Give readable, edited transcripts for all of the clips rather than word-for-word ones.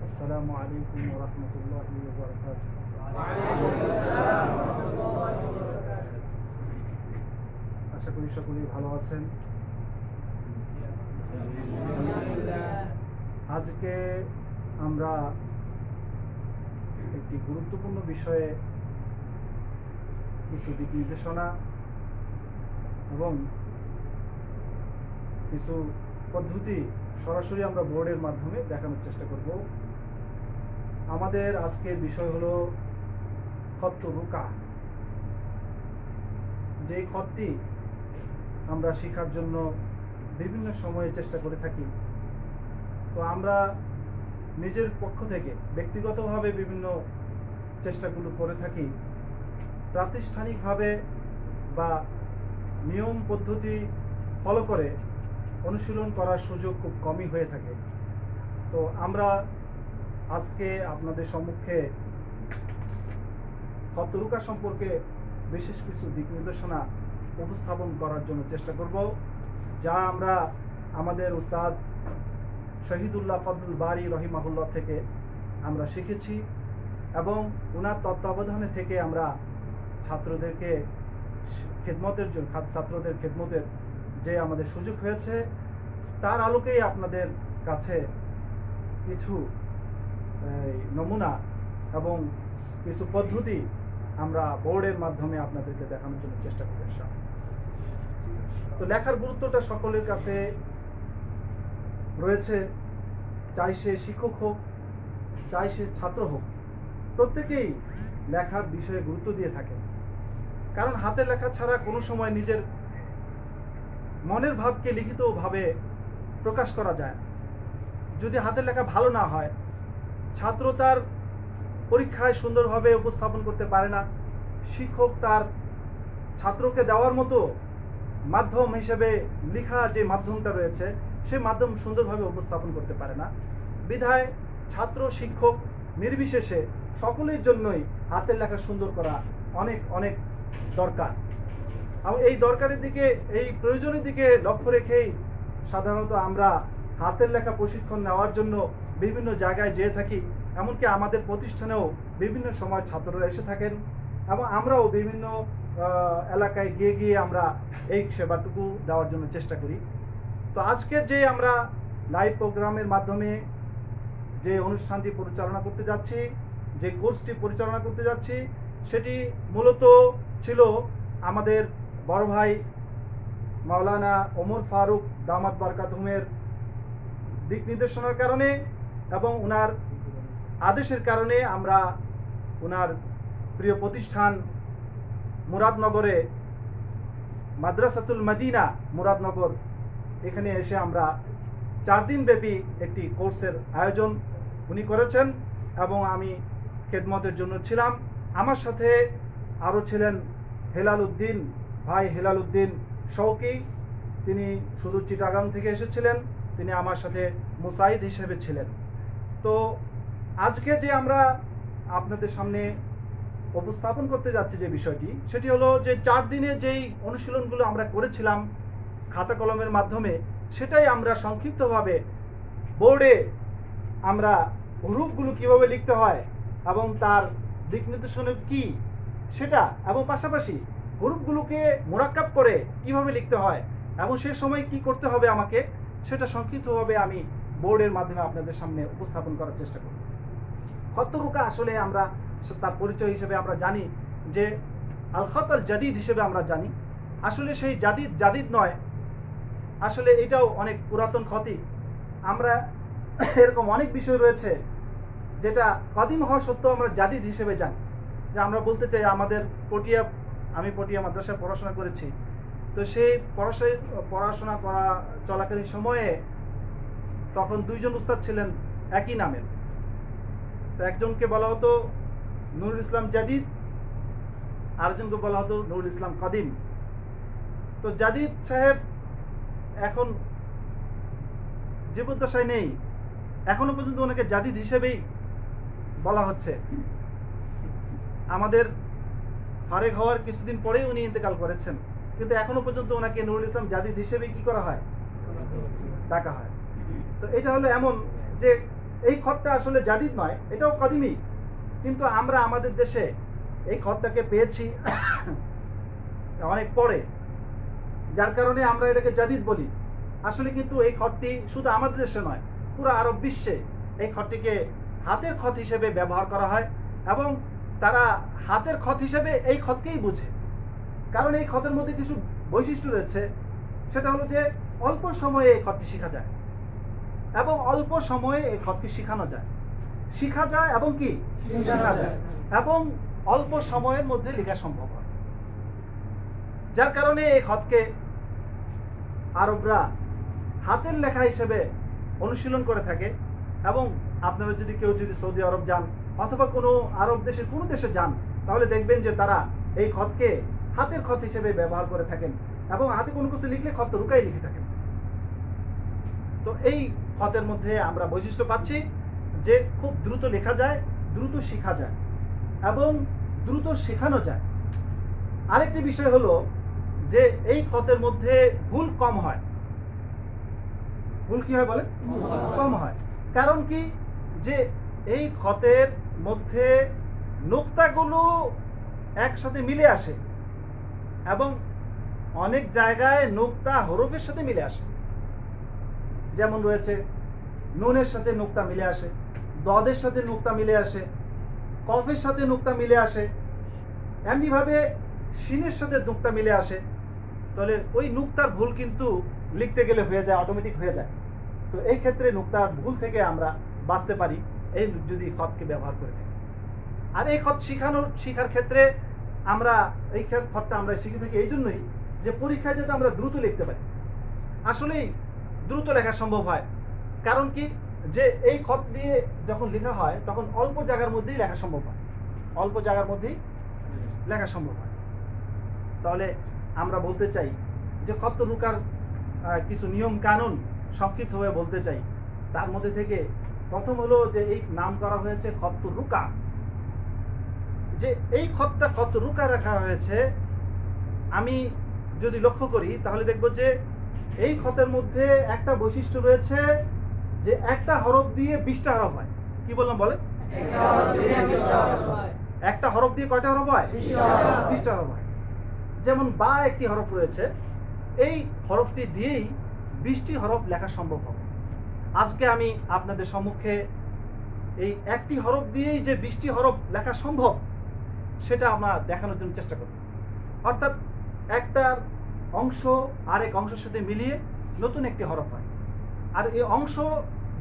আসসালামু আলাইকুম ওয়া রাহমাতুল্লাহি ওয়া বারাকাতুহু। আশা করি সকলেই ভালো আছেন। আজকে আমরা একটি গুরুত্বপূর্ণ বিষয়ে কিছু দিক নির্দেশনা এবং কিছু পদ্ধতি সরাসরি আমরা বোর্ডের মাধ্যমে দেখানোর চেষ্টা করব। আমাদের আজকের বিষয় হলো খত্ত রুকা। যেই খতটি আমরা শেখার জন্য বিভিন্ন সময়ে চেষ্টা করে থাকি। তো আমরা নিজের পক্ষ থেকে ব্যক্তিগতভাবে বিভিন্ন চেষ্টাগুলো করে থাকি। প্রাতিষ্ঠানিকভাবে বা নিয়ম পদ্ধতি ফলো করে অনুশীলন করার সুযোগ খুব কমই হয়ে থাকে। তো আমরা আজকে আপনাদের সম্মুখে খত্ত রুকা সম্পর্কে বিশেষ কিছু দিক নির্দেশনা উপস্থাপন করার জন্য চেষ্টা করব, যা আমরা আমাদের উস্তাদ শহীদুল্লাহ ফজলুল বারী রহিমাহুল্লাহ থেকে আমরা শিখেছি এবং ওনার তত্ত্বাবধানে থেকে আমরা ছাত্রদের খেদমতের যে আমাদের সুযোগ হয়েছে, তার আলোকেই আপনাদের কাছে কিছু নমুনা এবং কিছু পদ্ধতি আমরা বোর্ডের মাধ্যমে আপনাদেরকে দেখানোর জন্য চেষ্টা করি। তো লেখার গুরুত্বটা সকলের কাছে রয়েছে, চাই সে শিক্ষক হোক, চাই সে ছাত্র হোক, প্রত্যেকেই লেখার বিষয়ে গুরুত্ব দিয়ে থাকেন। কারণ হাতের লেখা ছাড়া কোনো সময় নিজের মনের ভাবকে লিখিতভাবে প্রকাশ করা যায় না। যদি হাতের লেখা ভালো না হয়, ছাত্র তার পরীক্ষায় সুন্দরভাবে উপস্থাপন করতে পারে না, শিক্ষক তার ছাত্রকে দেওয়ার মতো মাধ্যম হিসেবে লেখা যে মাধ্যমটা রয়েছে সেই মাধ্যম সুন্দরভাবে উপস্থাপন করতে পারে না। বিধায় ছাত্র শিক্ষক নির্বিশেষে সকলের জন্যই হাতের লেখা সুন্দর করা অনেক অনেক দরকার। এই দরকারের দিকে, এই প্রয়োজনের দিকে লক্ষ্য রেখেই সাধারণত আমরা হাতের লেখা প্রশিক্ষণ নেওয়ার জন্য বিভিন্ন জায়গায় যেয়ে থাকি। এমনকি আমাদের প্রতিষ্ঠানেও বিভিন্ন সময় ছাত্ররা এসে থাকেন এবং আমরাও বিভিন্ন এলাকায় গিয়ে আমরা এই সেবাটুকু দেওয়ার জন্য চেষ্টা করি। তো আজকের যে আমরা লাইভ প্রোগ্রামের মাধ্যমে যে অনুষ্ঠানটি পরিচালনা করতে যাচ্ছি, যে কোর্সটি পরিচালনা করতে যাচ্ছি, সেটি মূলত ছিল আমাদের বড় ভাই মাওলানা ওমর ফারুক দামাত বারকাতুহুমের দিক নির্দেশনার কারণে এবং ওনার আদেশের কারণে আমরা ওনার প্রিয় প্রতিষ্ঠান মুরাদনগরে মাদ্রাসাতুল মদিনা মুরাদনগর, এখানে এসে আমরা 4 দিন ব্যাপী একটি কোর্সের আয়োজন উনি করেছেন এবং আমি খেদমতের জন্য ছিলাম। আমার সাথে আরও ছিলেন ভাই হেলাল উদ্দিন শৌকি, তিনি শুধু চিটাগাং থেকে এসেছিলেন, তিনি আমার সাথে মুসাইদ হিসেবে ছিলেন। তো আজকে যে আমরা আপনাদের সামনে উপস্থাপন করতে যাচ্ছি যে বিষয়টি, সেটি হলো যে 4 দিনে যেই অনুশীলনগুলো আমরা করেছিলাম খাতা কলমের মাধ্যমে, সেটাই আমরা সংক্ষিপ্তভাবে বোর্ডে আমরা হুরুফগুলো কিভাবে লিখতে হয় এবং তার দিক নির্দেশনা কি সেটা, এবং পাশাপাশি হুরুফগুলোকে মোরাক্কাব করে কিভাবে লিখতে হয় এবং সে সময় কি করতে হবে আমাকে, সেটা সংক্ষিপ্তভাবে আমি বোর্ডের মাধ্যমে আপনাদের সামনে উপস্থাপন করার চেষ্টা করব। খত্ত রুকা আসলে আমরা তার পরিচয় হিসেবে আমরা জানি যে আল খত আল জাদিদ হিসেবে আমরা জানি। আসলে সেই জাদিদ নয়, আসলে এটাও অনেক পুরাতন খতই। আমরা এরকম অনেক বিষয় রয়েছে যেটা কদিম হওয়া সত্ত্বেও আমরা জাদিদ হিসেবে জানি। যে আমরা বলতে চাই আমাদের আমি পটিয়া মাদ্রাসায় পড়াশোনা করেছি। তো সেই পড়াশোনা করা চলাকালীন সময়ে তখন 2 জন উস্তাদ ছিলেন একই নামের। তো একজনকে বলা হতো নুরুল ইসলাম জাদিদ, আরেকজনকে বলা হতো নুরুল ইসলাম কদিম। তো জাদিদ সাহেব এখন জীবদ্দশায় নেই, এখনো পর্যন্ত ওনাকে জাদিদ হিসেবেই বলা হচ্ছে। আমাদের ফারেক হওয়ার কিছুদিন পরেই উনি ইন্তেকাল করেছেন, কিন্তু এখনো পর্যন্ত ওনাকে নুরুল ইসলাম জাদিদ হিসেবেই কি করা হয়, ডাকা হয়। তো এটা হলো এমন যে এই খতটা আসলে জাদিদ নয়, এটাও কদিমি, কিন্তু আমরা আমাদের দেশে এই খতটাকে পেয়েছি অনেক পরে, যার কারণে আমরা এটাকে জাদিদ বলি। আসলে কিন্তু এই খতটি শুধু আমাদের দেশে নয়, পুরো আরব বিশ্বে এই খতটিকে হাতের খত হিসেবে ব্যবহার করা হয়, এবং তারা হাতের খত হিসেবে এই খতকেই বুঝে। কারণ এই খতের মধ্যে কিছু বৈশিষ্ট্য রয়েছে, সেটা হলো যে অল্প সময়ে এই খতটি শেখা যায়, এবং অল্প সময়ে এই খতকে শেখানো যায়, শেখা যায় এবং কি শেখা যায়, এবং অল্প সময়ের মধ্যে লেখা সম্ভব হয়। যার কারণে এই খতকে আরবরা হাতের লেখা হিসেবে অনুশীলন করে থাকে। এবং আপনারা যদি কেউ যদি সৌদি আরব যান অথবা কোনো আরব দেশের কোনো দেশে যান, তাহলে দেখবেন যে তারা এই খতকে হাতের খত হিসেবে ব্যবহার করে থাকেন, এবং হাতে কোনো কিছু লিখলে খত রুকাই লিখে থাকেন। তো এই খতের মধ্যে আমরা বৈশিষ্ট্য পাচ্ছি যে খুব দ্রুত লেখা যায়, দ্রুত শেখা যায়, এবং দ্রুত শেখানো যায়। আরেকটি বিষয় হলো যে এই খতের মধ্যে ভুল কম হয়। ভুল কি হয় বলেন? কম হয়। কারণ কি, যে এই খতের মধ্যে নোক্তাগুলো একসাথে মিলে আসে, এবং অনেক জায়গায় নোক্তা হরফের সাথে মিলে আসে। যেমন রয়েছে নুনের সাথে নোক্তা মিলে আসে, দদের সাথে নোক্তা মিলে আসে, কফের সাথে নোক্তা মিলে আসে, এমনিভাবে শিনের সাথে নোক্তা মিলে আসে। তাহলে ওই নোক্তার ভুল কিন্তু লিখতে গেলে হয়ে যায়, অটোমেটিক হয়ে যায়। তো এই ক্ষেত্রে নোক্তার ভুল থেকে আমরা বাঁচতে পারি এই যদি খতকে ব্যবহার করে থাকি। আর এই খত শেখার ক্ষেত্রে আমরা এই খতটা আমরা শিখে থাকি এই জন্যই যে পরীক্ষায় যাতে আমরা দ্রুত লিখতে পারি। আসলেই দ্রুত লেখা সম্ভব হয়। কারণ কি, যে এই খত দিয়ে যখন লেখা হয় তখন অল্প জায়গার মধ্যেই লেখা সম্ভব হয়, অল্প জায়গার মধ্যেই লেখা সম্ভব হয়। তাহলে আমরা বলতে চাই যে খত রুকার কিছু নিয়ম কানুন সংক্ষিপ্তভাবে বলতে চাই। তার মধ্যে থেকে প্রথম হলো যে এই নাম করা হয়েছে খত রুকা। যে এই খতটা খত রুকা রাখা হয়েছে, আমি যদি লক্ষ্য করি তাহলে দেখব যে এই খতের মধ্যে একটা বৈশিষ্ট্য রয়েছে যে একটা হরফ দিয়ে 20টা হরফ হয়। কি বললাম বলে? একটা হরফ দিয়ে কয়টা হরফ হয়? 20টা হরফ হয়। যেমন বা একটি হরফ রয়েছে, এই হরফটি দিয়েই 20টি হরফ লেখা সম্ভব হবে। আজকে আমি আপনাদের সম্মুখে এই একটি হরফ দিয়েই যে 20টি হরফ লেখা সম্ভব সেটা আমরা দেখানোর জন্য চেষ্টা করব। অর্থাৎ একটার অংশ আরেক অংশের সাথে মিলিয়ে নতুন একটি হরফ হয়। আর এই অংশ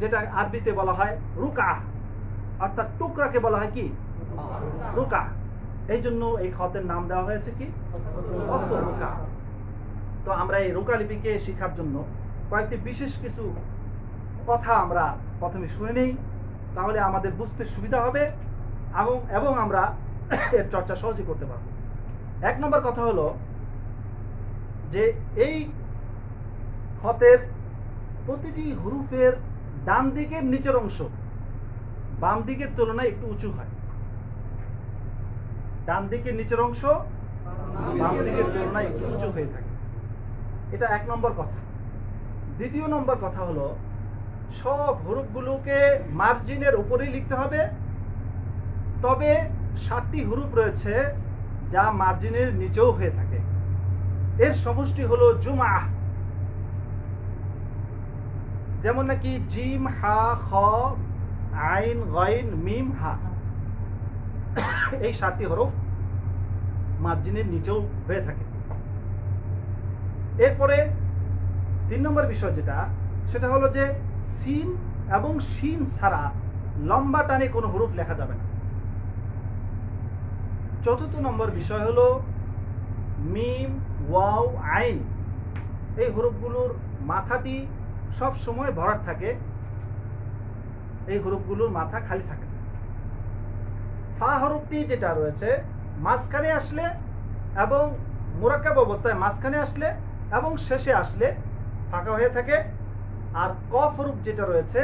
যেটা আরবিতে বলা হয় রুকা, অর্থাৎ টুকরাকে বলা হয় কি রুকা। এই জন্য এই খতের নাম দেওয়া হয়েছে কি খত রুকা। তো আমরা এই রুকা লিপিকে শেখার জন্য কয়েকটি বিশেষ কিছু কথা আমরা প্রথমে শুনে নেই, তাহলে আমাদের বুঝতে সুবিধা হবে এবং আমরা এর চর্চা সহজে করতে পারব। এক নম্বর কথা হলো যে এই খতের প্রতিটি হুরুফের ডান দিকের নিচের অংশ বাম দিকের তুলনায় একটু উঁচু হয়। ডান দিকের নিচের অংশ বাম দিকের তুলনায় একটু উঁচু হয়ে থাকে। এটা এক নম্বর কথা। দ্বিতীয় নম্বর কথা হলো সব হরফগুলোকে মার্জিনের উপরেই লিখতে হবে, তবে 7টি হরফ রয়েছে যা মার্জিনের নিচেও হয়ে থাকে। এর সমষ্টি হলো জুমআ। যেমন নাকি জিম হা খ আইন গাইন মিম হা, এই 7টি হরফ মার্জিনের নিচেও হয়ে থাকে। এরপরে 3 নম্বর বিষয় যেটা, সেটা হলো যে সিন এবং শিন ছাড়া লম্বা টানে কোনো হরফ লেখা যাবে না। 4র্থ নম্বর বিষয় হলো মিম ওয়াও আইন, এই হরফগুলোর মাথাটি সব সময় ভরাট থাকে, এই হরফগুলোর মাথা খালি থাকে। ফা হরফটি যেটা রয়েছে মাঝখানে আসলে এবং মুরাক্কাব অবস্থায় মাঝখানে আসলে এবং শেষে আসলে ফাঁকা হয়ে থাকে। আর কফ হরফ যেটা রয়েছে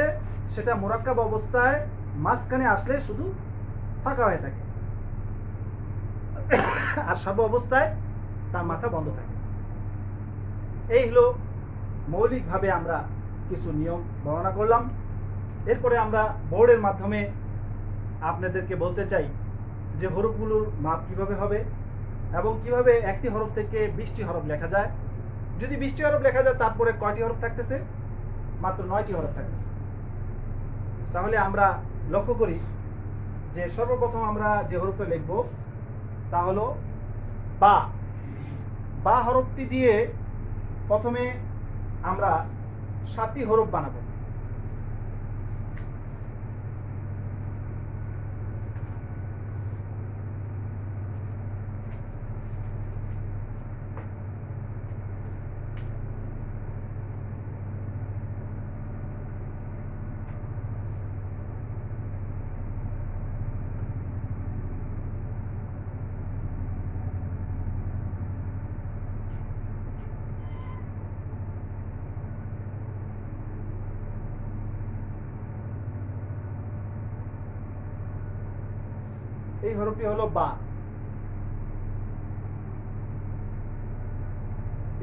সেটা মুরাক্কাব অবস্থায় মাঝখানে আসলে শুধু ফাঁকা হয়ে থাকে, আর সর্ব অবস্থায় তার মাথা বন্ধ থাকে। এই হলো মৌলিকভাবে আমরা কিছু নিয়ম বর্ণনা করলাম। এরপরে আমরা বোর্ডের মাধ্যমে আপনাদেরকে বলতে চাই যে হরফগুলোর মাপ কিভাবে হবে এবং কিভাবে একটি হরফ থেকে 20টি হরফ লেখা যায়। যদি 20টি হরফ লেখা যায় তারপরে কয়টি হরফ থাকতেছে? মাত্র 9টি হরফ থাকতেছে। তাহলে আমরা লক্ষ্য করি যে সর্বপ্রথম আমরা যে হরফটা লিখব তা হলো বা। বা হরফটি দিয়ে প্রথমে আমরা 7টি হরফ বানাবো। এই হরফটি হলো বা।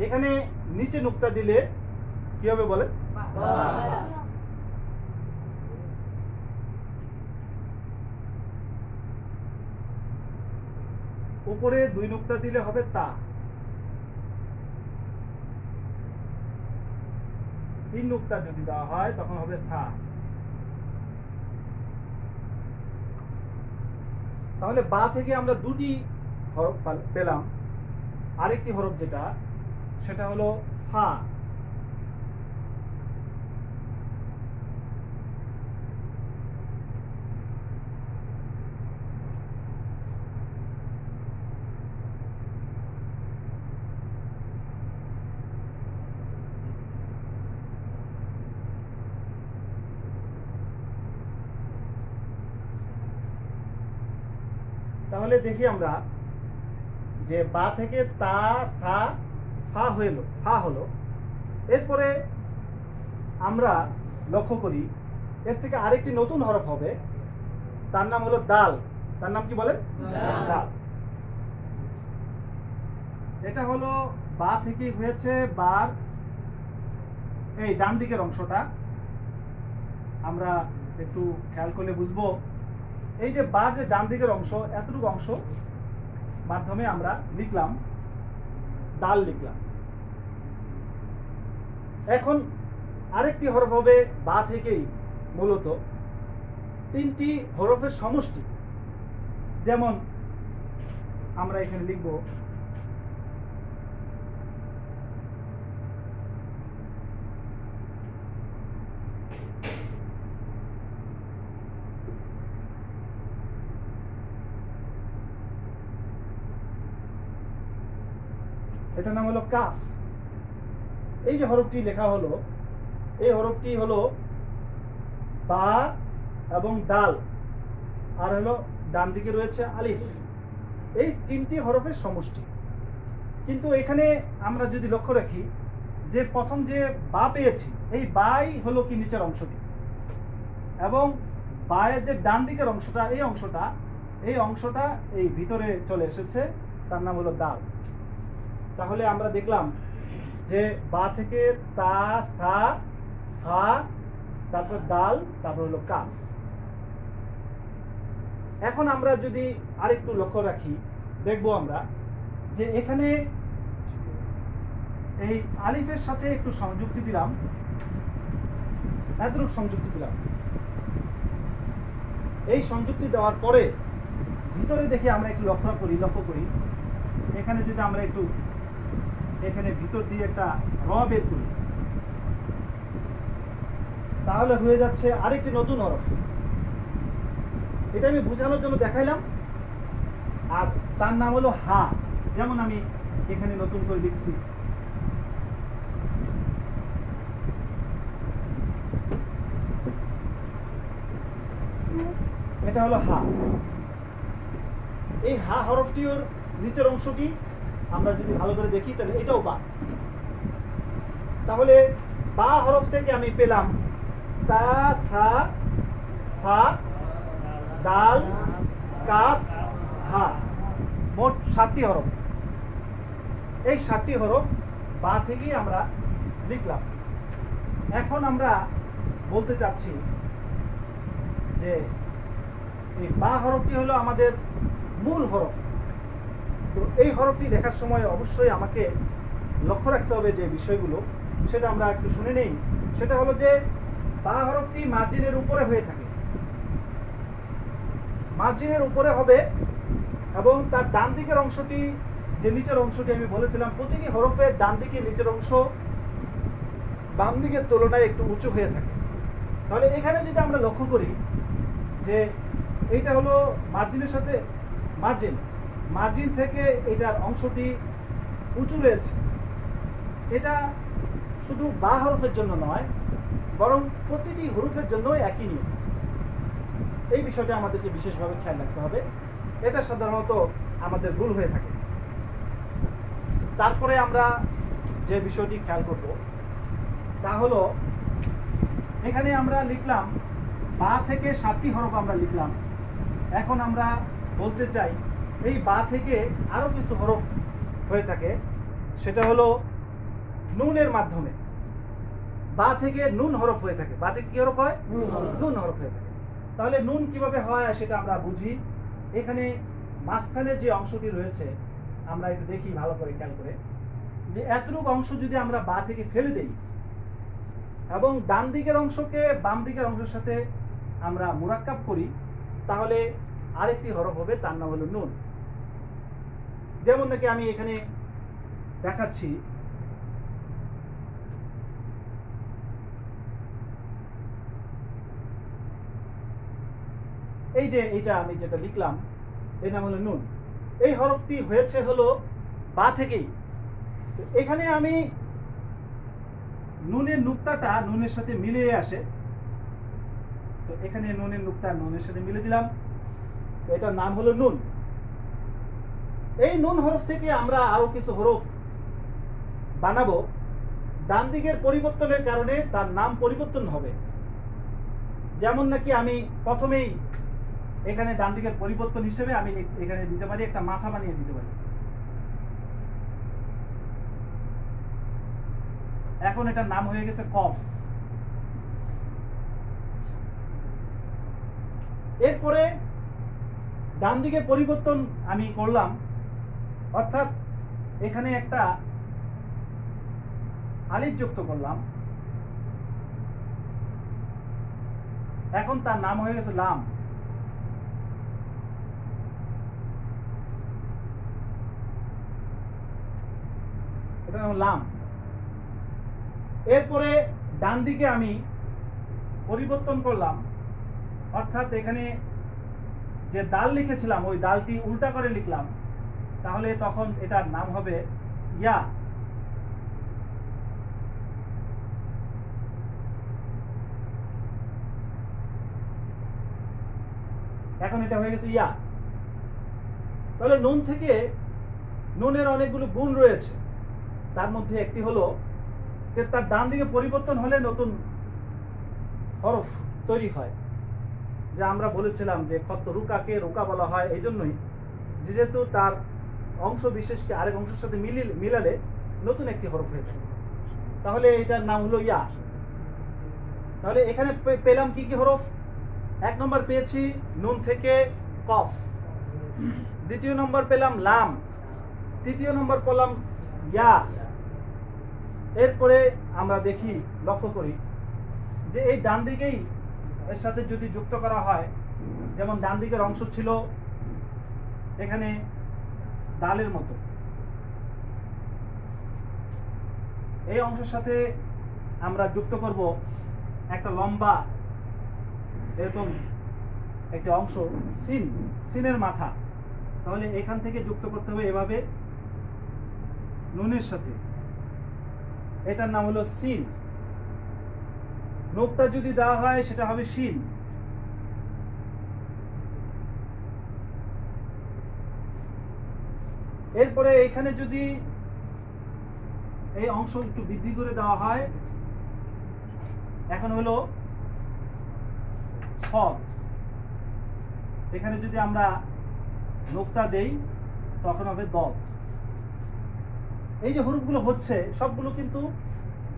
এখানে নিচে নুক্তা দিলে কি হবে বলেন? উপরে 2 নুক্তা দিলে হবে তা। 3 নুক্তা যদি দেওয়া হয় তখন হবে থা। তাহলে বা থেকে আমরা 2টি হরফ পেলাম। আরেকটি হরফ যেটা সেটা হলো ফা। তাহলে দেখি আমরা যে বা থেকে তা থা ফা হলো। এরপরে আমরা লক্ষ্য করি এর থেকে আরেকটি নতুন হরফ হবে, তার নাম হলো দাল। তার নাম কি বলেন? দাল। এটা হলো বা থেকে হয়েছে বার এই ডান দিকের অংশটা। আমরা একটু খেয়াল করলে বুঝবো এই যে বা যে ডান দিকের অংশ, এতটুকু অংশ মাধ্যমে আমরা লিখলাম দাল লিখলাম। এখন আরেকটি হরফ হবে বা থেকেই মূলত 3টি হরফের সমষ্টি। যেমন আমরা এখানে লিখব এটার নাম হলো কাফ। এই যে হরফটি লেখা হলো এই হরফটি হলো বা এবং দাল, আর হলো ডান দিকে রয়েছে আলিফ। এই 3টি হরফের সমষ্টি। কিন্তু এখানে আমরা যদি লক্ষ্য রাখি যে প্রথম যে বা পেয়েছি এই বাই হলো কি নিচের অংশটি, এবং বায়ের যে ডান দিকের অংশটা এই অংশটা এই ভিতরে চলে এসেছে, তার নাম হলো দাল। তাহলে আমরা দেখলাম যে বা থেকে তা থা ফা, তারপর দাল, তারপর হলো কাফ। এখন আমরা যদি আরেকটু লক্ষ্য রাখি দেখবো আমরা যে এখানে এই আলিফের সাথে একটু সংযুক্তি দিলাম, এতটুকু সংযুক্তি দিলাম। এই সংযুক্তি দেওয়ার পরে ভিতরে দেখে আমরা একটু লক্ষ্য করি এখানে যদি আমরা একটু এখানে ভিতর দিয়ে একটা র বের করি তাহলে হয়ে যাচ্ছে আরেকটি নতুন হরফ। এটা আমি বোঝানোর জন্য দেখাইলাম। আর তার নাম হলো হা। যেমন আমি এখানে নতুন করে লিখছি এটা হলো হা। এই হা হরফটির নিচের অংশটি আমরা যদি ভালো করে দেখি তাহলে এটাও বা। তাহলে বা হরফ থেকে আমি পেলাম তা থা ফা দাল কাফ হা, মোট 7টি হরফ। এই 7টি হরফ বা থেকেই আমরা লিখলাম। এখন আমরা বলতে চাচ্ছি যে এই বা হরফটি হলো আমাদের মূল হরফ। তো এই হরফটি লেখার সময় অবশ্যই আমাকে লক্ষ্য রাখতে হবে যে বিষয়গুলো, সেটা আমরা একটু শুনে নেই। সেটা হলো যে বা হরফটি মার্জিনের উপরে হয়ে থাকে, মার্জিনের উপরে হবে, এবং তার ডান দিকের অংশটি, যে নিচের অংশটি আমি বলেছিলাম, প্রতিটি হরফের ডান দিকে নিচের অংশ বাম দিকের তুলনায় একটু উঁচু হয়ে থাকে। তাহলে এখানে যদি আমরা লক্ষ্য করি যে এইটা হলো মার্জিনের সাথে মার্জিন থেকে এটার অংশটি উঁচু রয়েছে। এটা শুধু বা হরফের জন্য নয়, বরং প্রতিটি হরফের জন্য একই নিয়ম। এই বিষয়টা আমাদেরকে বিশেষভাবে খেয়াল রাখতে হবে। এটা সাধারণত আমাদের ভুল হয়ে থাকে। তারপরে আমরা যে বিষয়টি খেয়াল করব তা হলো, এখানে আমরা লিখলাম বা থেকে 7টি হরফ আমরা লিখলাম। এখন আমরা বলতে চাই এই বা থেকে আরো কিছু হরফ হয়ে থাকে, সেটা হলো নুনের মাধ্যমে। বা থেকে নুন হরফ হয়ে থাকে। বা থেকে কি হরফ হয়? নুন হরফ হয়ে থাকে। তাহলে নুন কিভাবে হয় সেটা আমরা বুঝি। এখানে মাঝখানে যে অংশটি রয়েছে, আমরা একটু দেখি ভালো করে খেয়াল করে, যে এতটুকু অংশ যদি আমরা বা থেকে ফেলে দেই এবং ডান দিকের অংশকে বাম দিকের অংশের সাথে আমরা মুরাক্কাব করি, তাহলে আরেকটি হরফ হবে, তার নাম হলো নুন। যেমন নাকি আমি এখানে দেখাচ্ছি, এই যে এইটা আমি যেটা লিখলাম এর নাম হলো নুন। এই হরফটি হয়েছে হলো বা থেকেই। এখানে আমি নুনের নুক্তাটা নুনের সাথে মিলিয়ে আসে, তো এখানে নুনের নুক্তা নুনের সাথে মিলে দিলাম, তো এটার নাম হলো নুন। এই নুন হরফ থেকে আমরা আরো কিছু হরফ বানাবো। ডান দিকের পরিবর্তনের কারণে তার নাম পরিবর্তন হবে। যেমন নাকি আমি প্রথমেই এখানে ডান দিকের পরিবর্তন হিসেবে আমি এখানে দিতে পারি, একটা মাথা বানিয়ে দিতে পারি। এখন এটার নাম হয়ে গেছে কফ। এরপরে ডান দিকে পরিবর্তন আমি করলাম, অর্থাৎ এখানে একটা আলিফ যুক্ত করলাম। এখন তার নাম হয়ে গেছে লাম। এটা নাম লাম। এরপরে ডান দিকে আমি পরিবর্তন করলাম, অর্থাৎ এখানে যে দাল লিখেছিলাম ওই দালটি উল্টা করে লিখলাম, তাহলে তখন এটার নাম হবে ইয়া। এখন এটা হয়ে গেছে ইয়া। তাহলে নুন থেকে, নুনের অনেকগুলো গুণ রয়েছে। তার মধ্যে একটি হলো যে তার ডান দিকে পরিবর্তন হলে নতুন হরফ তৈরি হয়। যে আমরা বলেছিলাম যে খত রুকাকে রুকা বলা হয় এই জন্যই, যেহেতু তার অংশ বিশেষকে আরেক অংশের সাথে মিলালে নতুন একটি হরফ হয়ে যায়। তাহলে এটার নাম হলো ইয়া। তাহলে এখানে পেলাম কি কি হরফ? 1 নম্বর পেয়েছি নুন থেকে কফ, 2য় নম্বর পেলাম লাম, 3য় নম্বর পেলাম ইয়া। এরপরে আমরা দেখি, লক্ষ্য করি যে এই ডান দিকেই এর সাথে যদি যুক্ত করা হয়, যেমন ডান দিকের অংশ ছিল এখানে ডালের মতো, এই অংশের সাথে আমরা যুক্ত করব একটা লম্বা এরকম একটি অংশ, সিনের মাথা। তাহলে এখান থেকে যুক্ত করতে হবে এভাবে নুনের সাথে, এটার নাম হলো সিন। নোক্তা যদি দেওয়া হয় সেটা হবে শিন। এরপরে এখানে যদি এই অংশ একটু বৃদ্ধি করে দেওয়া হয়, এখন হলো সদ। এখানে যদি আমরা নোক্তা দেই তখন হবে দদ। এই যে হরফগুলো হচ্ছে সবগুলো কিন্তু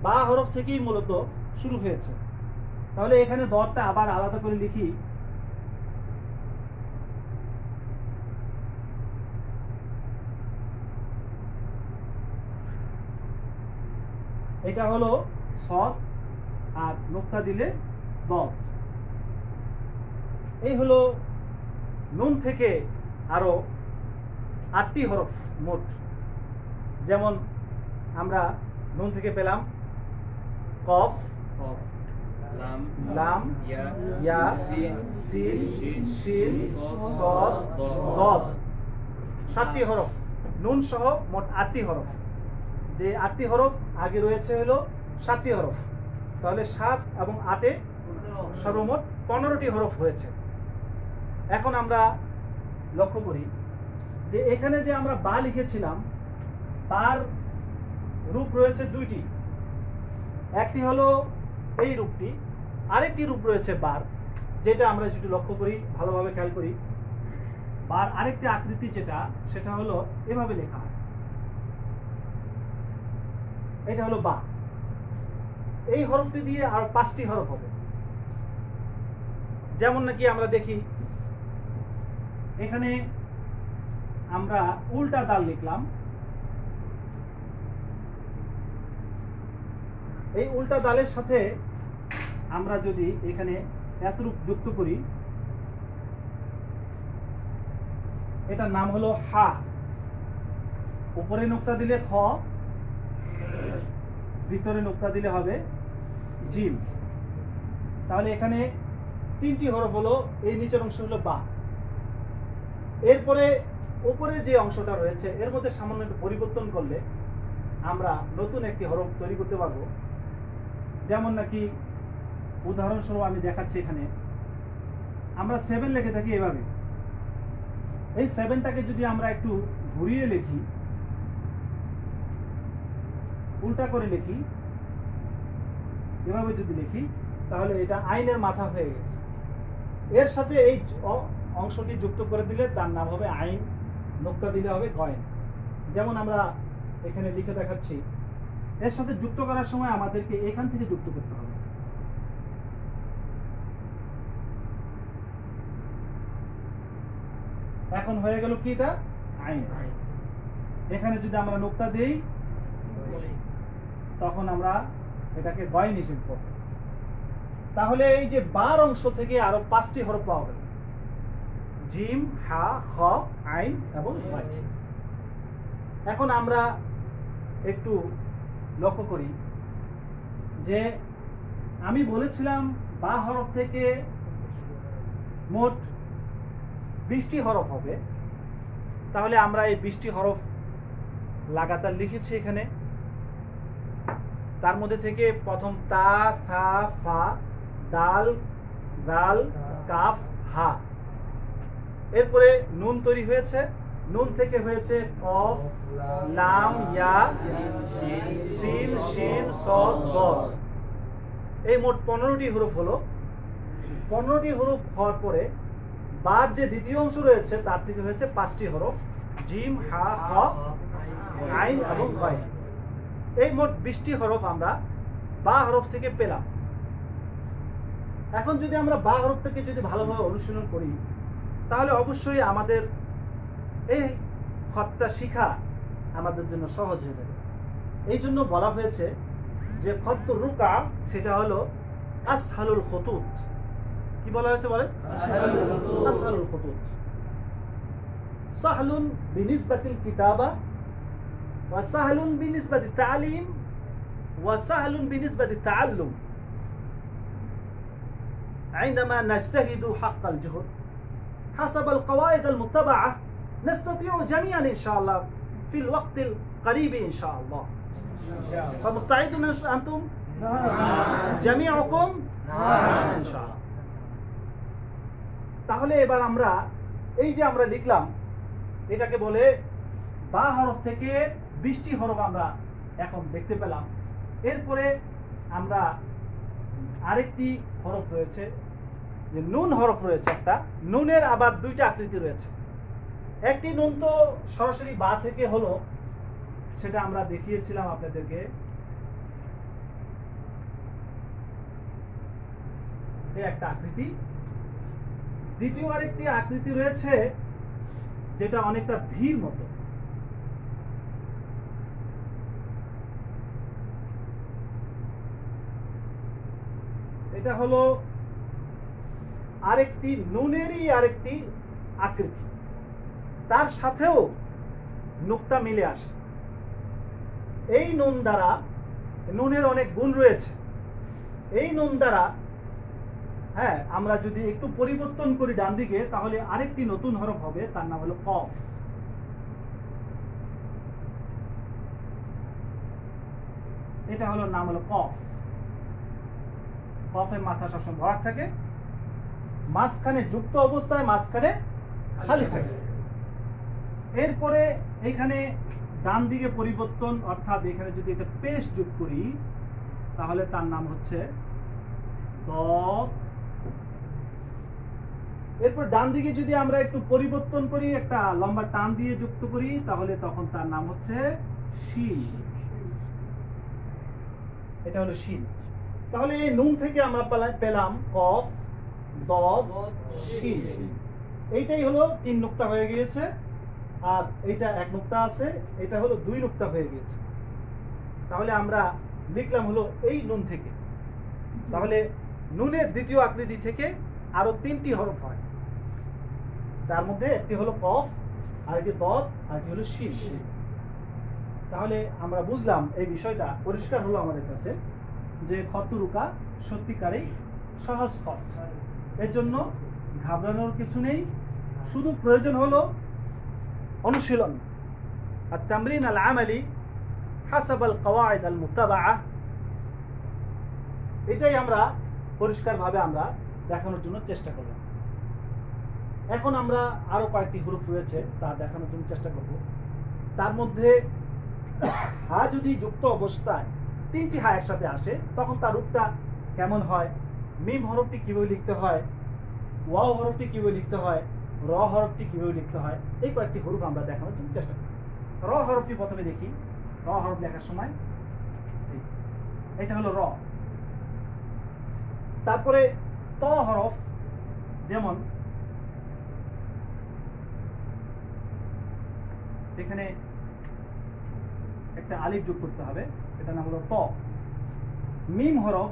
বা হরফ থেকেই মূলত শুরু হয়েছে। তাহলে এখানে দদটা আবার আলাদা করে লিখি, এটা হলো সদ, আর নোক্তা দিলে দদ। এই হলো নুন থেকে আরো 8টি হরফ মোট। যেমন আমরা নুন থেকে পেলাম কফ, লাম, ইয়া, সিন, শিন, সদ, দদ। 7টি হরফ নুন সহ মোট 8টি হরফ। যে 8টি হরফ আগে রয়েছে হলো 7টি হরফ, তাহলে 7 এবং 8-এ সর্বমোট 15টি হরফ হয়েছে। এখন আমরা লক্ষ্য করি যে এখানে যে আমরা বা লিখেছিলাম, তার রূপ রয়েছে 2টি। একটি হলো এই রূপটি, আরেকটি রূপ রয়েছে বার, যেটা আমরা যদি লক্ষ্য করি, ভালোভাবে খেয়াল করি, বার আরেকটি আকৃতি যেটা, সেটা হলো এভাবে লেখা হয়। এটা হলো বা। এই হরফটি দিয়ে আর 5টি হরফ হবে। যেমন নাকি আমরা দেখি এখানে আমরা উল্টা দাল লিখলাম। এই উল্টা দালের সাথে আমরা যদি এখানে এতরূপ যুক্ত করি, এটার নাম হলো হা। উপরে নোক্তা দিলে খ, ভিতরে নোক্তা দিলে হবে জিম। তাহলে এখানে 3টি হরফ হলো, এই নিচের অংশ হলো বা। এরপরে উপরে যে অংশটা রয়েছে এর মধ্যে সামান্য একটু পরিবর্তন করলে আমরা নতুন একটি হরফ তৈরি করতে পারবো। যেমন নাকি উদাহরণস্বরূপ আমি দেখাচ্ছি, এখানে আমরা 7 লিখে থাকি এভাবে। এই 7টাকে যদি আমরা একটু ঘুরিয়ে লিখি, উল্টা করে লিখি, এভাবে যদি লিখি, তাহলে এটা আইনের মাথা হয়ে গেছে। এর সাথে এই অংশটি যুক্ত করে দিলে তার নাম হবে আইন, নোক্তা দিলে হবে গয়েন। যেমন আমরা এখানে লিখে দেখাচ্ছি, এর সাথে যুক্ত করার সময় আমাদেরকে এখান থেকে যুক্ত করতে হবে। এখন হয়ে গেল কি, এটা আইন। এখানে যদি আমরা নোক্তা দেই, তখন আমরা এটাকে গয়েন হিসেবে করব। তাহলে এই যে বার অংশ থেকে আরো 5টি হরফ পাওয়া গেল, জিম, হা, খ, আইন এবং গয়েন। এখন আমরা একটু লক্ষ্য করি যে আমি বলেছিলাম বা হরফ থেকে মোট 20টি হরফ হবে। তাহলে আমরা এই 20টি হরফ লাগাতার লিখেছি এখানে। তার মধ্যে থেকে প্রথম তা, থা, ফা, দাল, দাল, কাফ, হা। এরপরে নুন তৈরি হয়েছে, নুন থেকে হয়েছে কফ, লাম, ইয়া, সিন, শিন, সদ, দদ। এই মোট 15টি হরফ হলো। 15টি হরফ হওয়ার পরে বার যে দ্বিতীয় অংশ রয়েছে তার থেকে হয়েছে 5টি হরফ, জিম, হা, খ, আইন এবং গয়েন। এই মোট 20টি হরফ আমরা বা হরফ থেকে পেলাম। এখন যদি আমরা বা হরফটাকে যদি ভালোভাবে অনুশীলন করি, তাহলে অবশ্যই আমাদের এই খতটা শিখা আমাদের জন্য সহজ হয়ে যাবে। এই জন্য বলা হয়েছে যে খত রুকা সেটা হলো আসহালুল খুতুত। কি বলা হয়েছে বলেন? আসহালুল খুতুত। সাহলুন বিনিসবাতিল কিতাবা ওয়া সাহলুন বিনিসবাতিত তালিম ওয়া সাহলুন বিনিসবাতিত তাআল্লুম। عندما نجتهد حق الجهد حسب القواعد المتبعة نستطيع جميعا إن شاء الله في الوقت القريب إن شاء الله. فمستعدون أنتم؟ جميعكم؟ إن شاء الله. তাহলে এবার আমরা এই যে আমরা লিখলাম, এটাকে বলে বা হরফ থেকে 20টি হরফ আমরা এখন দেখতে পেলাম। এরপরে আমরা আরেকটি হরফ রয়েছে, যে নুন হরফ রয়েছে একটা। নুনের আবার 2টা আকৃতি রয়েছে। একটি নুন তো সরাসরি বা থেকে হলো, সেটা আমরা দেখিয়েছিলাম আপনাদেরকে। এই একটা আকৃতি। দ্বিতীয় আরেকটি আকৃতি রয়েছে যেটা অনেকটা ভির মতো। এটা হলো আরেকটি নুনেরই আরেকটি আকৃতি, তার সাথেও নুক্তা মিলে আসে। এই নুন দ্বারা, নুনের অনেক গুণ রয়েছে, এই নুন দ্বারা হ্যাঁ আমরা যদি একটু পরিবর্তন করি ডান দিকে, তাহলে আরেকটি নতুন হরফ হবে, তার নাম হলো কফ। এটা হলো নাম হলো কফ। কফের মাথা সবসময় ভরাট থাকে, মাঝখানে যুক্ত অবস্থায় মাঝখানে খালি থাকে। এরপরে এখানে ডান দিকে পরিবর্তন, অর্থাৎ এখানে যদি একটা পেশ যোগ করি তাহলে তার নাম হচ্ছে দত। এরপর ডান দিকে যদি আমরা একটু পরিবর্তন করি, একটা লম্বা টান দিয়ে যুক্ত করি, তাহলে তখন তার নাম হচ্ছে শিন। এটা হলো শিন। তাহলে এই নুন থেকে আমরা পেলাম কফ, দদ, শিন। এইটাই হলো 3 নুক্তা হয়ে গিয়েছে, আর এইটা 1 নুক্তা আছে, এটা হলো 2 নুক্তা হয়ে গিয়েছে। তাহলে আমরা লিখলাম হলো এই নুন থেকে। তাহলে নুনের দ্বিতীয় আকৃতি থেকে আরো 3টি হরফ হয়, তার মধ্যে একটি হলো কফ, আরেকটি দদ, আরেকটি হলো শিন। তাহলে আমরা বুঝলাম, এই বিষয়টা পরিষ্কার হলো আমাদের কাছে যে খত্তুরুকা সত্যিকারেই সহজ খত। এর জন্য ঘাবড়ানোর কিছু নেই, শুধু প্রয়োজন হলো অনুশীলন। আর তামরিন আল আমালি হাসাব আল কওয়াইদ আল মুত্তাবাআ, এটাই আমরা পরিষ্কারভাবে আমরা দেখানোর জন্য চেষ্টা করলাম। এখন আমরা আরো কয়েকটি হরফ রয়েছে তা দেখানোর জন্য চেষ্টা করব। তার মধ্যে হা যদি যুক্ত অবস্থায় 3টি হা একসাথে আসে, তখন তার রূপটা কেমন হয়, মিম হরফটি কিভাবে লিখতে হয়, ওয়াও হরফটি কিভাবে লিখতে হয়, র হরফটি কিভাবে লিখতে হয়, এই কয়েকটি হরফ আমরা দেখানোর জন্য চেষ্টা করি। র হরফটি প্রথমে দেখি। র হরফ লেখার সময় এটা হলো র। তারপরে ত হরফ, যেমন এখানে একটা আলিফ যোগ করতে হবে, এটা নাম হলো ত। মিম হরফ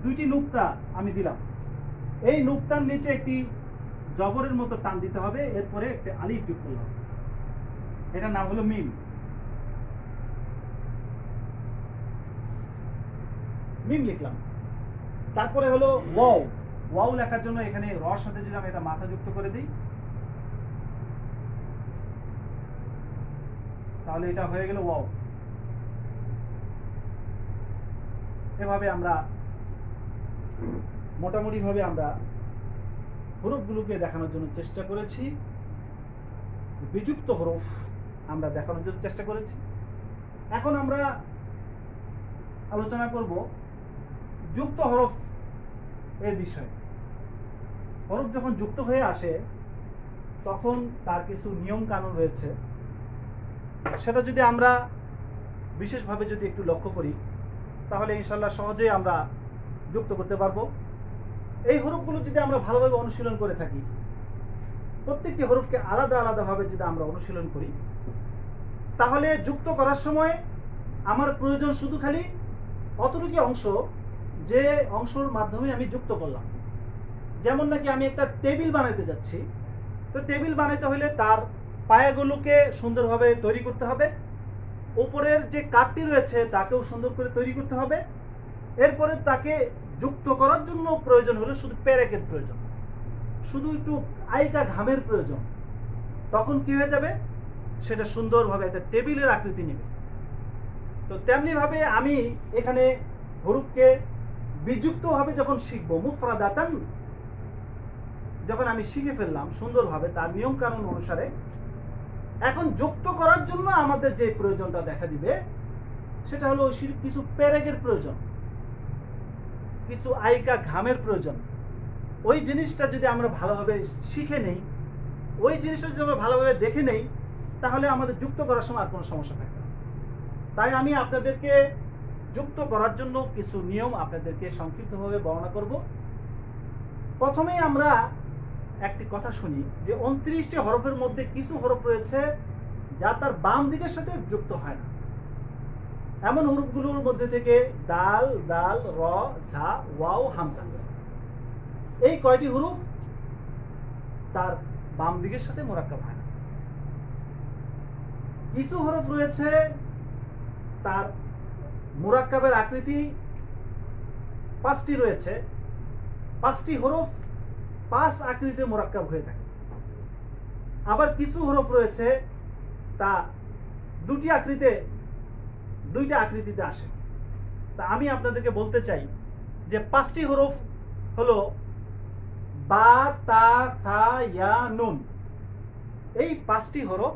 2টি নুক্তা আমি দিলাম, এই নুক্তার নিচে একটি জবরের মতো টান দিতে হবে, এরপরে একটা আলিফ যোগ করলাম, এটার নাম হলো মিম। মিম লিখলাম। তারপরে হলো ওয়াও। ওয়াও লেখার জন্য এখানে রর সাথে যদি আমি এটা মাথা যুক্ত করে দিই, তাহলে এটা হয়ে গেল ওয়াও। এভাবে আমরা মোটামুটি ভাবে আমরা হরফগুলোকে দেখানোর জন্য চেষ্টা করেছি। বিযুক্ত হরফ আমরা দেখানোর জন্য চেষ্টা করেছি। এখন আমরা আলোচনা করব যুক্ত হরফ এর বিষয়ে। হরফ যখন যুক্ত হয়ে আসে তখন তার কিছু নিয়ম কানুন রয়েছে, সেটা যদি আমরা বিশেষভাবে যদি একটু লক্ষ্য করি তাহলে ইনশাআল্লাহ সহজেই আমরা যুক্ত করতে পারবো। এই হরফগুলো যদি আমরা ভালোভাবে অনুশীলন করে থাকি, প্রত্যেকটি হরফকে আলাদা আলাদাভাবে যদি আমরা অনুশীলন করি, তাহলে যুক্ত করার সময় আমার প্রয়োজন শুধু খালি অতটুকু অংশ, যে অংশের মাধ্যমে আমি যুক্ত করলাম। যেমন নাকি আমি একটা টেবিল বানাতে যাচ্ছি, তো টেবিল বানাতে হলে তার পায়াগুলোকে সুন্দরভাবে তৈরি করতে হবে, উপরের যে কাঠটি রয়েছে তাকেও সুন্দর করে তৈরি করতে হবে। এরপরে তাকে যুক্ত করার জন্য প্রয়োজন হলে শুধু পেরেকের প্রয়োজন, শুধু একটু আইকা ঘামের প্রয়োজন। তখন কি হয়ে যাবে, সেটা সুন্দরভাবে একটা টেবিলের আকৃতি নেবে। তো তেমনি ভাবে আমি এখানে হরফকে বিযুক্তভাবে যখন শিখবো, মুফরাদাতান যখন আমি শিখে ফেললাম সুন্দরভাবে তার নিয়ম কানুন অনুসারে, এখন যুক্ত করার জন্য আমাদের যে প্রয়োজনটা দেখা দিবে সেটা হলো কিছু পেরেকের প্রয়োজন, কিছু আইকা ঘামের প্রয়োজন। ওই জিনিসটা যদি আমরা ভালোভাবে শিখে নেই, ওই জিনিসটা যদি আমরা ভালোভাবে দেখে নেই, তাহলে আমাদের যুক্ত করার সময় আর কোনো সমস্যা থাকবে না। তাই আমি আপনাদেরকে যুক্ত করার জন্য কিছু নিয়ম আপনাদেরকে সংক্ষিপ্তভাবে বর্ণনা করব। প্রথমেই আমরা একটি কথা শুনি যে 29টি হরফের মধ্যে কিছু হরফ রয়েছে যা তার বাম দিকের সাথে যুক্ত হয় না। এমন হরফগুলোর মধ্যে থেকে দাল, দাল, র, ঝা, ওয়াও, হামজা, এই কয়টি হরফ তার বাম দিকের সাথে মোরাক্কাব হয় না। কিছু হরফ রয়েছে তার মোরাক্কাবের আকৃতি 5টি রয়েছে, 5টি হরফ 5 আকৃতিতে মোরাক্কাব হয়ে থাকে। আবার কিছু হরফ রয়েছে তা দুইটা আকৃতিতে আসে। তা আমি আপনাদেরকে বলতে চাই যে 5টি হরফ হলো বা, তা, থা, ইয়া, নুন। এই 5টি হরফ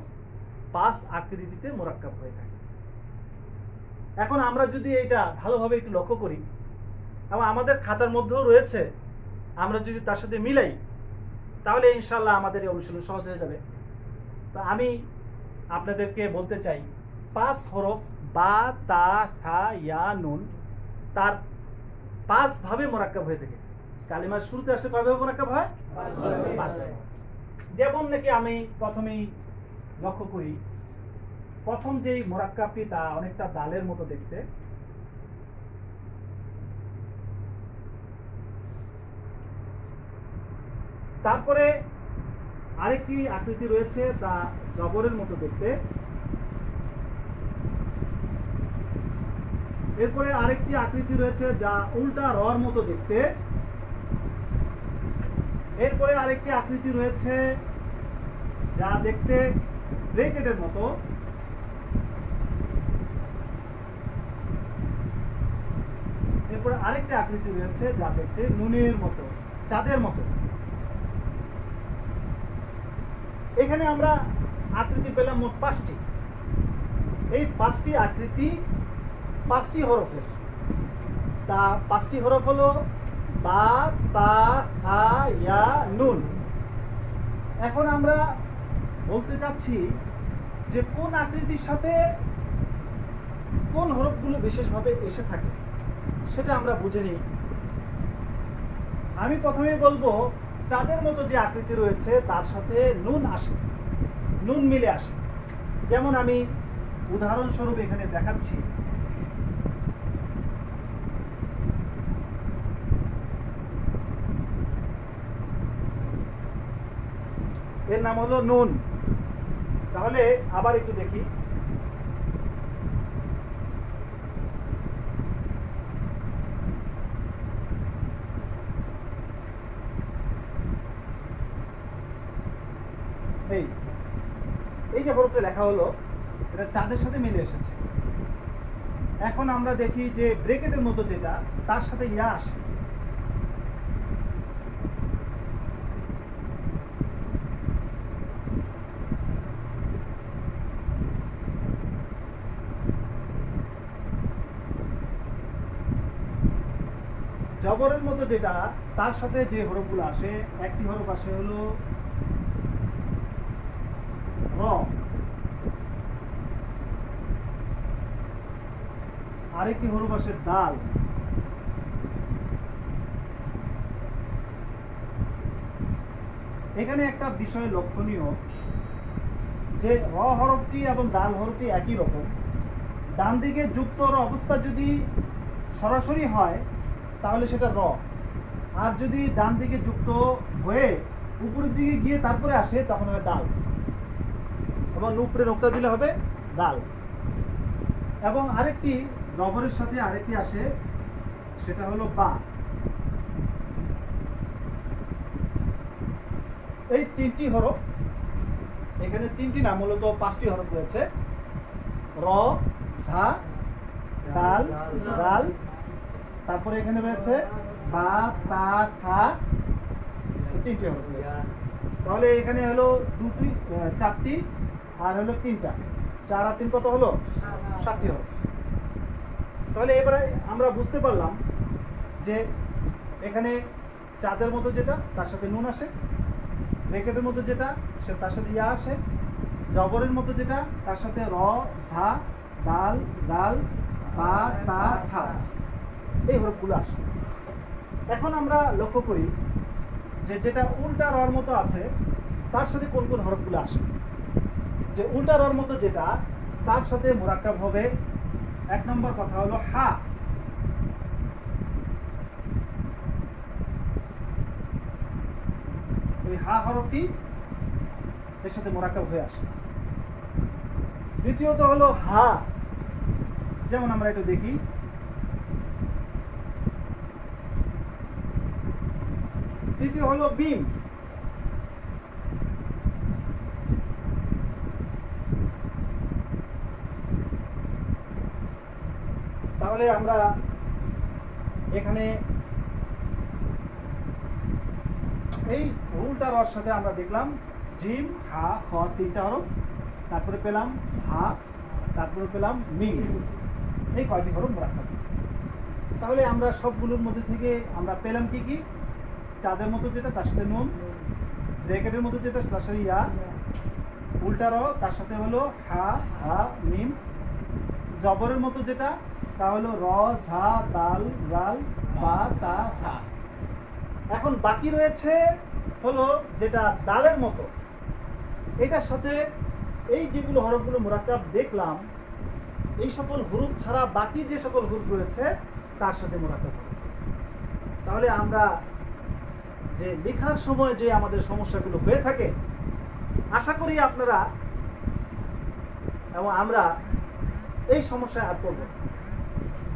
5 আকৃতিতে মোরাক্কাব হয়ে থাকে। এখন আমরা যদি এটা ভালোভাবে একটু লক্ষ্য করি এবং আমাদের খাতার মধ্যেও রয়েছে, আমরা যদি তার সাথে মিলাই তাহলে ইনশাল্লাহ আমাদের এই অনুশীলন সহজ হয়ে যাবে। তো আমি আপনাদেরকে বলতে চাই 5 হরফ বা, তা, থা, ইয়া, নুন তার 5 ভাবে মোরাক্কাব হয়ে থাকে। কালিমার শুরুতে আসলে কয়ভাবে মোরাক্কাব হয়? 5 ভাবে। যেমন নাকি আমি প্রথমেই লক্ষ্য করি, প্রথম যেই মোরাক্কাবটি তা অনেকটা দালের মতো দেখতে। তারপরে আরেকটি আকৃতি রয়েছে তা জবরের মতো দেখতে। এরপরে আরেকটি আকৃতি রয়েছে যা উল্টা রর মতো দেখতে। এরপরে আরেকটি আকৃতি রয়েছে যা দেখতে ব্রেকেটের মতো। এরপরে আরেকটি আকৃতি রয়েছে যা দেখতে নুনের মতো, চাঁদের মতো। এখানে আমরা আকৃতি পেলাম মোট 5টি। এই 5টি আকৃতি 5টি হরফের। তা 5টি হরফ হলো বা, তা, থা, ইয়া, নুন। এখন আমরা বলতে চাচ্ছি যে কোন আকৃতির সাথে কোন হরফগুলো বিশেষভাবে এসে থাকে সেটা আমরা বুঝে নিই। আমি প্রথমেই বলবো চাঁদের মতো যে আকৃতি রয়েছে তার সাথে নুন আসে, নুন মিলে আসে। যেমন আমি উদাহরণস্বরূপ এখানে দেখাচ্ছি। এর নাম হলো নুন। তাহলে আবার একটু দেখি, এই যে হরফটা লেখা হলো এটা চাঁদের সাথে মিলে এসেছে। এখন আমরা দেখি যে ব্রেকেটের মতো যেটা তার সাথে ইয়া আসে। জবরের মতো যেটা তার সাথে যে হরফগুলো আসে, একটি হরফ আসে হলো র, আরেকটি হরফ আসে দাল, এখানে একটা বিষয় লক্ষণীয় যে র হরফটি এবং দাল হরফটি একই রকম। ডান দিকে যুক্ত অবস্থা যদি সরাসরি হয় তাহলে সেটা র, আর যদি ডান দিকে যুক্ত হয়ে উপরের দিকে গিয়ে তারপরে আসে তখন হবে দাল, এবং উপরে নোক্তা দিলে হবে দাল। এবং আরেকটি জবরের সাথে আরেকটি আসে সেটা হলো বা। এই 3টি হরফ, এখানে 3টি না মূলত 5টি হরফ রয়েছে, র, ঝা, দাল, দাল, তারপরে এখানে রয়েছে বা, তা, থা, 3টি হরফ রয়েছে। তাহলে এখানে হলো 4টি আর হলো 3টা, 4 আর 3 কত হলো? 7টি হরফ। তাহলে এবারে আমরা বুঝতে পারলাম যে এখানে চাঁদের মতো যেটা তার সাথে নুন আসে, ব্রেকেটের মতো যেটা তার সাথে ইয়া আসে, জবরের মতো যেটা তার সাথে র, ঝা, দাল, দাল, বা, তা, থা, এই হরফগুলো আসে। এখন আমরা লক্ষ্য করি যে যেটা উল্টা রর মতো আছে তার সাথে কোন কোন হরফগুলো আসে। যে উল্টা রর মতো যেটা তার সাথে মোরাক্কাব হবে এক নম্বর কথা হলো হা। এই হা হরফটি এর সাথে মোরাক্কাব হয়ে আসে। দ্বিতীয়ত হলো হা, যেমন আমরা একটু দেখি, তৃতীয় হলো বিম, তাহলে আমরা এখানে এই উল্টা রর সাথে আমরা দেখলাম জিম, হা, খ, তিনটা হরফ, তারপরে পেলাম হা, তারপরে পেলাম মিম, এই কয়টি হরফ মোরাক্কাব। তাহলে আমরা সবগুলোর মধ্যে থেকে আমরা পেলাম কি কি? চাঁদের মতো যেটা তার সাথে নুন, ব্র্যাকেটের মতো যেটা তার সাথে ইয়া, উল্টা র তার সাথে হলো হা, হা, মিম, জবরের মতো যেটা তা হলো র, ঝা, দাল, গাল, বা, তা, থা। এখন বাকি রয়েছে হলো যেটা দালের মতো, এটার সাথে এই যেগুলো হরফগুলো মোরাক্কাব দেখলাম, এই সকল হুরুফ ছাড়া বাকি যে সকল হুরুফ রয়েছে তার সাথে মোরাক্কাব হবে। তাহলে আমরা যে লেখার সময় যে আমাদের সমস্যাগুলো হয়ে থাকে, আশা করি আপনারা এবং আমরা এই সমস্যায় আর পড়ব না।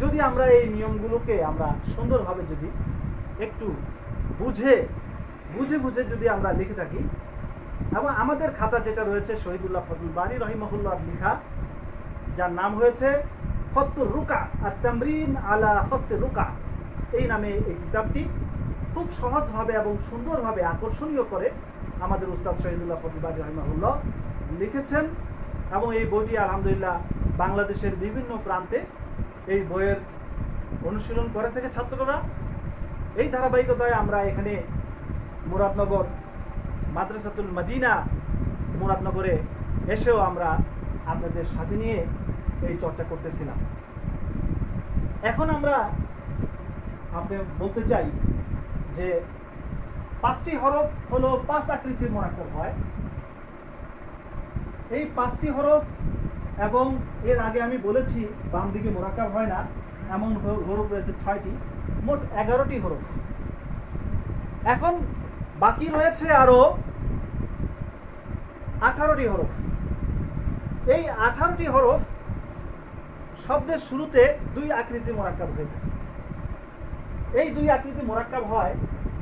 যদি আমরা এই নিয়মগুলোকে আমরা সুন্দরভাবে যদি একটু বুঝে বুঝে যদি আমরা লিখে থাকি, এবং আমাদের খাতা যেটা রয়েছে শহীদুল্লাহ ফজলুল বারী রহিমাহুল্লাহ লেখা, যার নাম হয়েছে খত্তুর রুকা আর তামরিন আলা খত্তুর রুকা, এই নামে এই কিতাবটি খুব সহজভাবে এবং সুন্দরভাবে আকর্ষণীয় করে আমাদের উস্তাদ শহীদুল্লাহ ফজলুল বারী রহিমাহুল্লাহ লিখেছেন। এবং এই বইটি আলহামদুলিল্লাহ বাংলাদেশের বিভিন্ন প্রান্তে এই বইয়ের অনুশীলন করে থাকে ছাত্ররা। এই ধারাবাহিকতায় আমরা এখানে মুরাদনগর মাদ্রাসাতুল মদিনা মুরাদনগরে এসেও আমরা আপনাদের সাথে নিয়ে এই চর্চা করতেছিলাম। এখন আমরা আপনি বলতে চাই যে 5টি হরফ হলো 5 আকৃতির মোরাক্কাব হয়। এই 5টি হরফ, এবং এর আগে আমি বলেছি বাম দিকে মোরাক্কাব হয় না এমন হরফ রয়েছে 6টি, মোট 11টি হরফ। এখন বাকি রয়েছে আরো 18টি হরফ। এই 18টি হরফ শব্দের শুরুতে 2 আকৃতির মোরাক্কাব হয়ে থাকে। এই 2 আকৃতি মোরাক্কাব হয়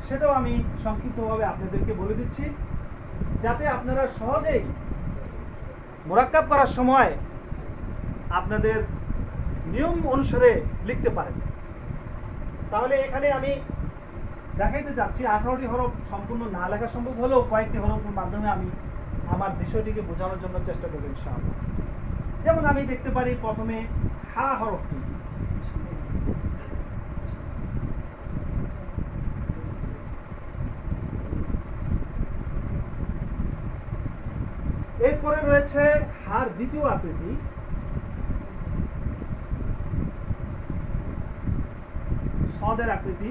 সেটাও আমি সংক্ষিপ্তভাবে আপনাদেরকে বলে দিচ্ছি, যাতে আপনারা সহজেই মোরাক্কাব করার সময় আপনাদের নিয়ম অনুসারে লিখতে পারেন। তাহলে এখানে আমি দেখাইতে যাচ্ছি 18টি হরফ সম্পূর্ণ না লেখা সম্ভব হলেও কয়েকটি হরফের মাধ্যমে আমি আমার বিষয়টিকে বোঝানোর জন্য চেষ্টা করব ইনশাআল্লাহ। যেমন আমি দেখতে পারি প্রথমে হা হরফটি, এরপরে রয়েছে হার দ্বিতীয় আকৃতি, সদের আকৃতি,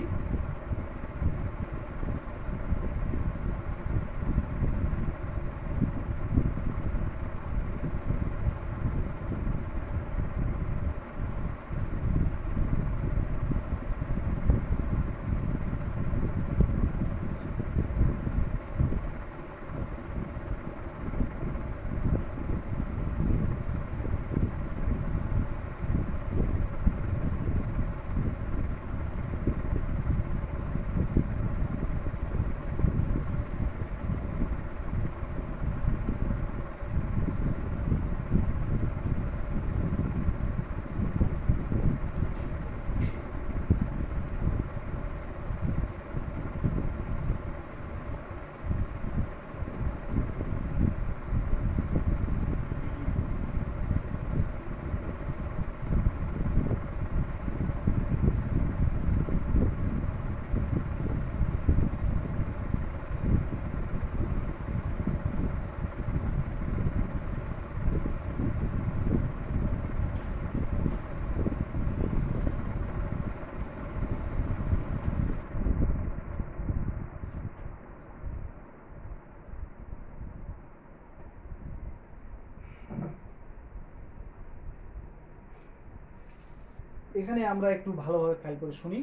এখানে আমরা একটু ভালোভাবে খেয়াল করে শুনি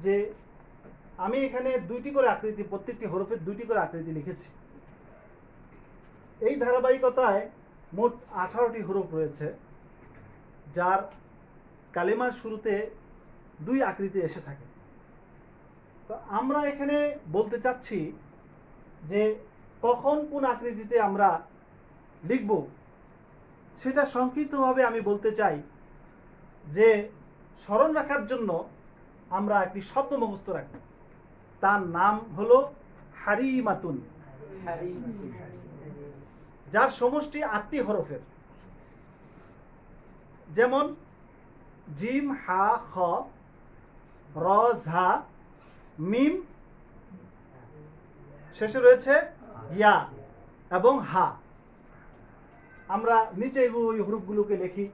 যে আমি এখানে দুইটি করে আকৃতি, প্রত্যেকটি হরফের দুইটি করে আকৃতি লিখেছি। এই ধারাবাহিকতায় মোট 18টি হরফ রয়েছে, যার কালেমার শুরুতে দুই আকৃতি এসে থাকে। তো আমরা এখানে বলতে চাচ্ছি যে কখন কোন আকৃতিতে আমরা লিখব, সেটা সংক্ষিপ্তভাবে আমি বলতে চাই যে স্মরণ রাখার জন্য আমরা একটি শব্দ মুখস্থ রাখব, তার নাম হলো হারিমাতুন, যার সমষ্টি 8টি হরফের। যেমন জিম, হা, খ, র, ঝা, মিম, শেষে রয়েছে ইয়া এবং হা। আমরা নিচে এই হরফগুলোকে লিখি।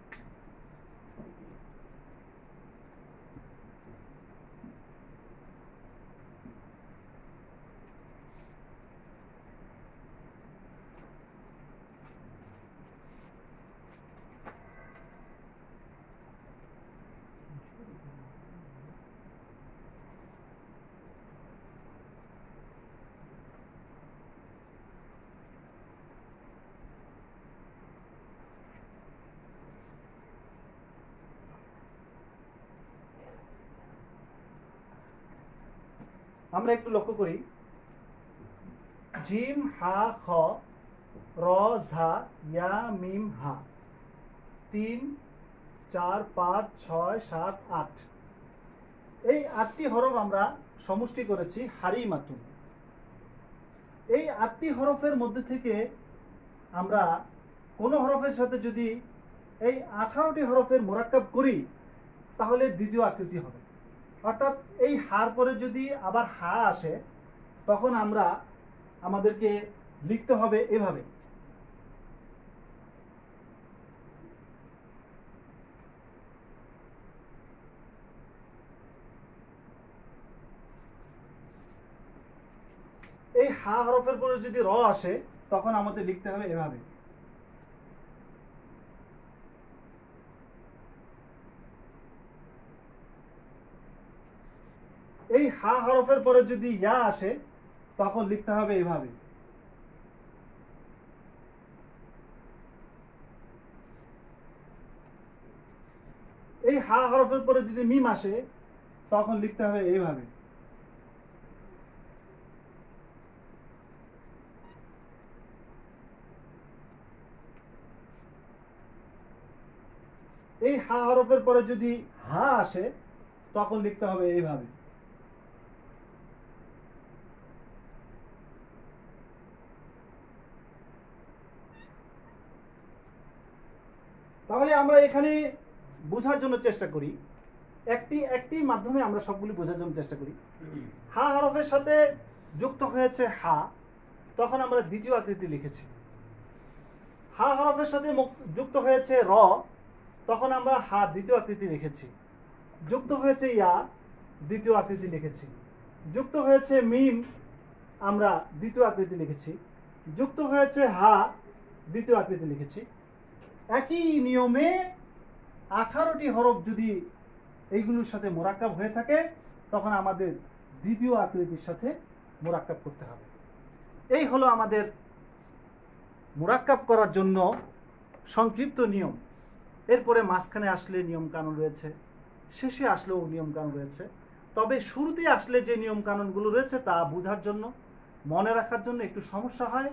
আমরা একটু লক্ষ্য করি, জিম, হা, খ, র, ঝা, ইয়া, মিম, হা। 3, 4, 5, 6, 7, 8। এই 8টি হরফ আমরা সমষ্টি করেছি হারিমাতুন। এই 8টি হরফের মধ্যে থেকে আমরা কোন হরফের সাথে যদি এই 18টি হরফের মোরাক্কাব করি, তাহলে দ্বিতীয় আকৃতি হবে। অর্থাৎ এই হার পরে যদি আবার হা আসে, তখন আমরা আমাদেরকে লিখতে হবে এভাবে। এই হা হরফের পরে যদি র আসে, তখন আমাদের লিখতে হবে এভাবে। এই হা হরফের পরে যদি ইয়া আসে, তখন লিখতে হবে এভাবে। এই হা হরফের পরে যদি মিম আসে, তখন লিখতে হবে এইভাবে। এই হা হরফের পরে যদি হা আসে, তখন লিখতে হবে এইভাবে। তাহলে আমরা এখানে বোঝার জন্য চেষ্টা করি, একটি মাধ্যমে আমরা সবগুলি বোঝার জন্য চেষ্টা করি। হা হরফের সাথে যুক্ত হয়েছে হা, তখন আমরা দ্বিতীয় আকৃতি লিখেছি। হা হরফের সাথে যুক্ত হয়েছে র, তখন আমরা হা দ্বিতীয় আকৃতি লিখেছি। যুক্ত হয়েছে ইয়া, দ্বিতীয় আকৃতি লিখেছি। যুক্ত হয়েছে মিম, আমরা দ্বিতীয় আকৃতি লিখেছি। যুক্ত হয়েছে হা, দ্বিতীয় আকৃতি লিখেছি। একই নিয়মে 18টি হরফ যদি এইগুলোর সাথে মোরাক্কাব হয়ে থাকে, তখন আমাদের দ্বিতীয় আকৃতির সাথে মোরাক্কাব করতে হবে। এই হলো আমাদের মোরাক্কাব করার জন্য সংক্ষিপ্ত নিয়ম। এরপরে মাঝখানে আসলে নিয়ম কানুন রয়েছে, শেষে আসলেও নিয়ম কানুন রয়েছে। তবে শুরুতে আসলে যে নিয়ম কানুনগুলো রয়েছে তা বোঝার জন্য, মনে রাখার জন্য একটু সমস্যা হয়,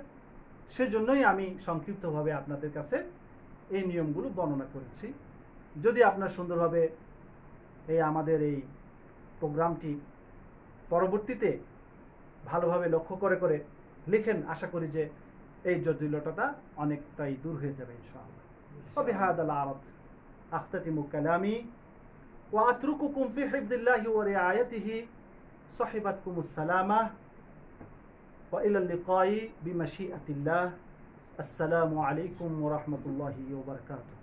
সেজন্যই আমি সংক্ষিপ্তভাবে আপনাদের কাছে এই নিয়মগুলো বর্ণনা করেছি। যদি আপনার সুন্দরভাবে আমাদের এই প্রোগ্রামটি পরবর্তীতে ভালোভাবে লক্ষ্য করে করে লিখেন, আশা করি যে এই জটিলতাটা অনেকটাই দূর হয়ে যাবে ইনশাআল্লাহ। وبهذا العرض أختتم كلامي وأترككم في حفظ الله ورعايته. صحبتكم السلامة وإلى اللقاء بمشيئة الله. السلام عليكم ورحمة الله وبركاته.